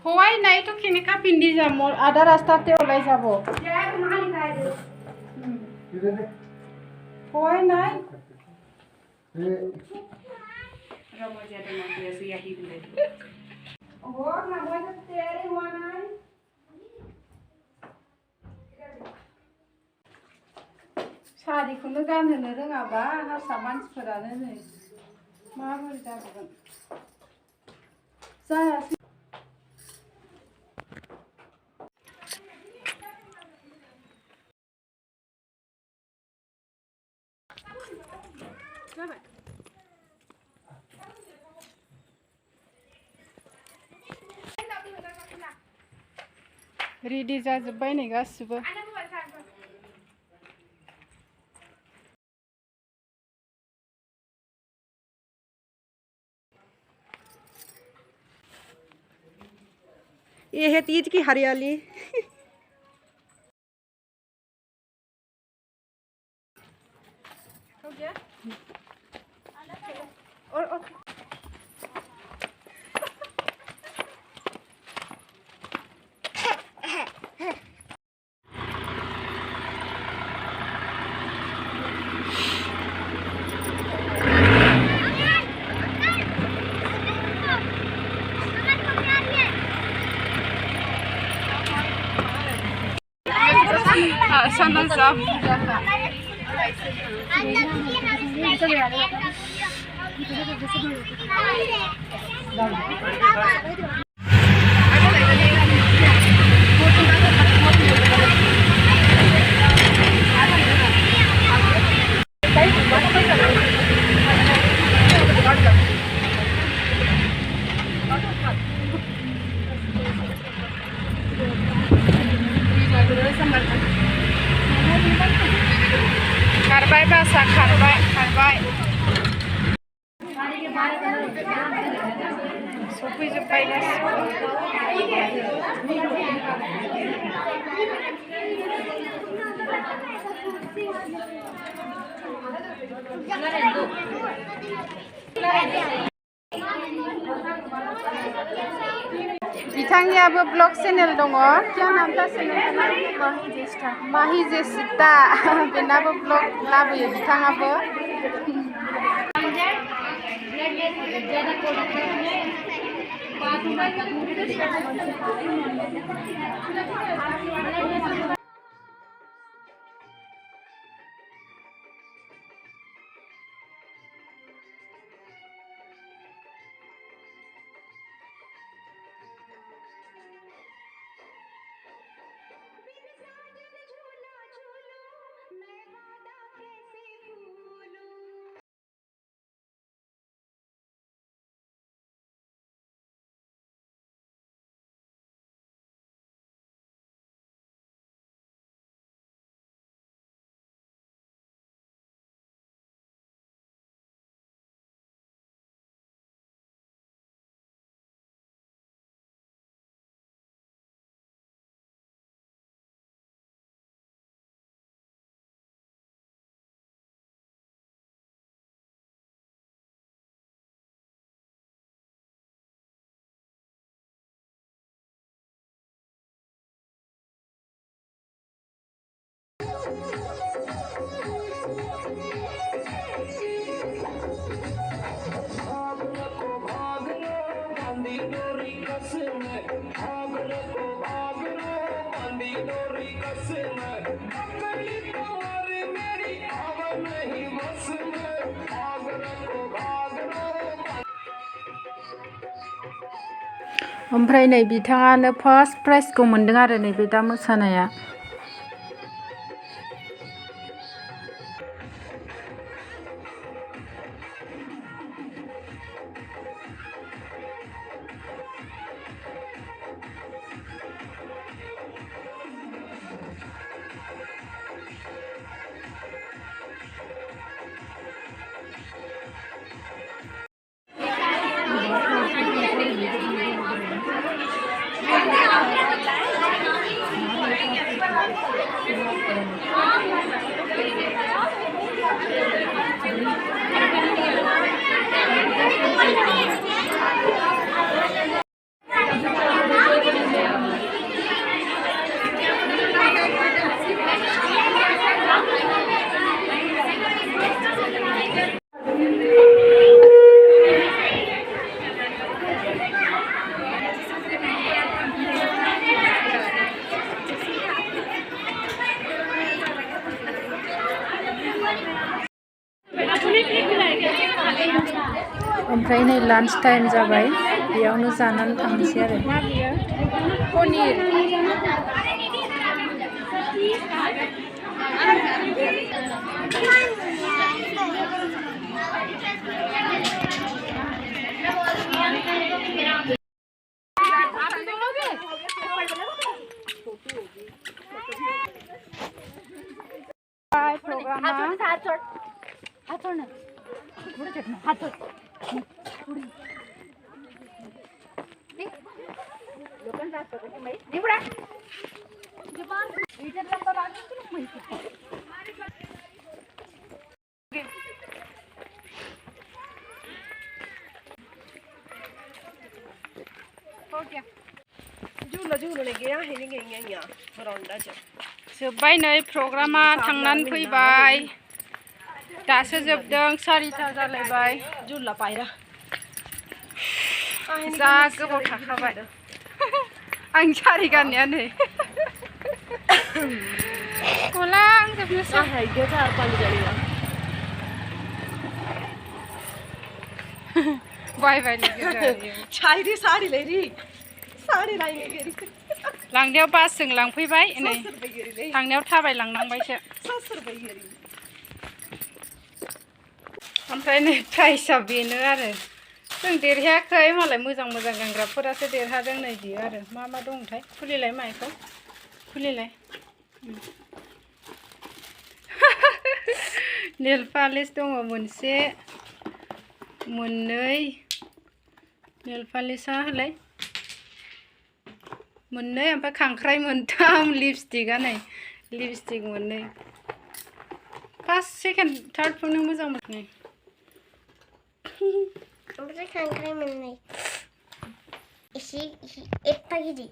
हवाई नहीं तो केनेका पिंडी जाम आधा रास्ता ते ओलाई जाबो हवाई नहीं और ना बोल तेरे हुआ नहीं साड़ी खुनु गान होनो रोङाबा हारसा मानसिफोरानो नै माबोरै जागोन जायासै जाबाय रेडि जाजोब्बाय नै गासिबो ये है तीज की हरियाली हो गया और sana zaf खारबाय बासा खारबाय सफैजोब्बाय गासिबो बिथांनियाबो ब्लग चेनेल दङ क्या नाम था चेनेल माहि जेसिता बेनाबो ब्लग लाबोयो बिथाङाबो ओमफ्राय नै बिथाङानो फार्स्ट प्राइजखौ मोनदों आरो नैबे दा मोसानाया ओमफ्राय नै लान्च टाइम जाबाय बेयावनो जानानै थांनोसै आरो पनिर जोब्बाय नै प्रग्रामा थांनानै फैबाय दासो जोबदों 4टा जालायबाय जुला पायरा जा गोबाव थाखाबाय आं सारि गाननाया नै गलां जोबनोसै बाय बाय साइरि सारि लेरि सारि लायनो गेरि लांनायाव बासजों लांफैबाय नै थांनायाव थाबाय लांनांबायसो ओमफ्राय नै प्राइसआ बेनो आरो जों देरहायाखै मालाय मोजां मोजां गानग्राफोरासो देरहादों नै बियो आरो मा मा दंथाय खुलिलाय माइखौ खुलिलाय नेल पालिश दङ मोनसे मोननै नेल पालिशआ होलाय मोननै ओमफ्राय खांख्राइ मोनथाम लिपस्टिकआ नै लिपस्टिक मोननै फार्स्ट सेकेन्ड थार्डखौनो मोजां मोनो ओमफ्राय खांख्राइ मोननै एसे एफा गिदिर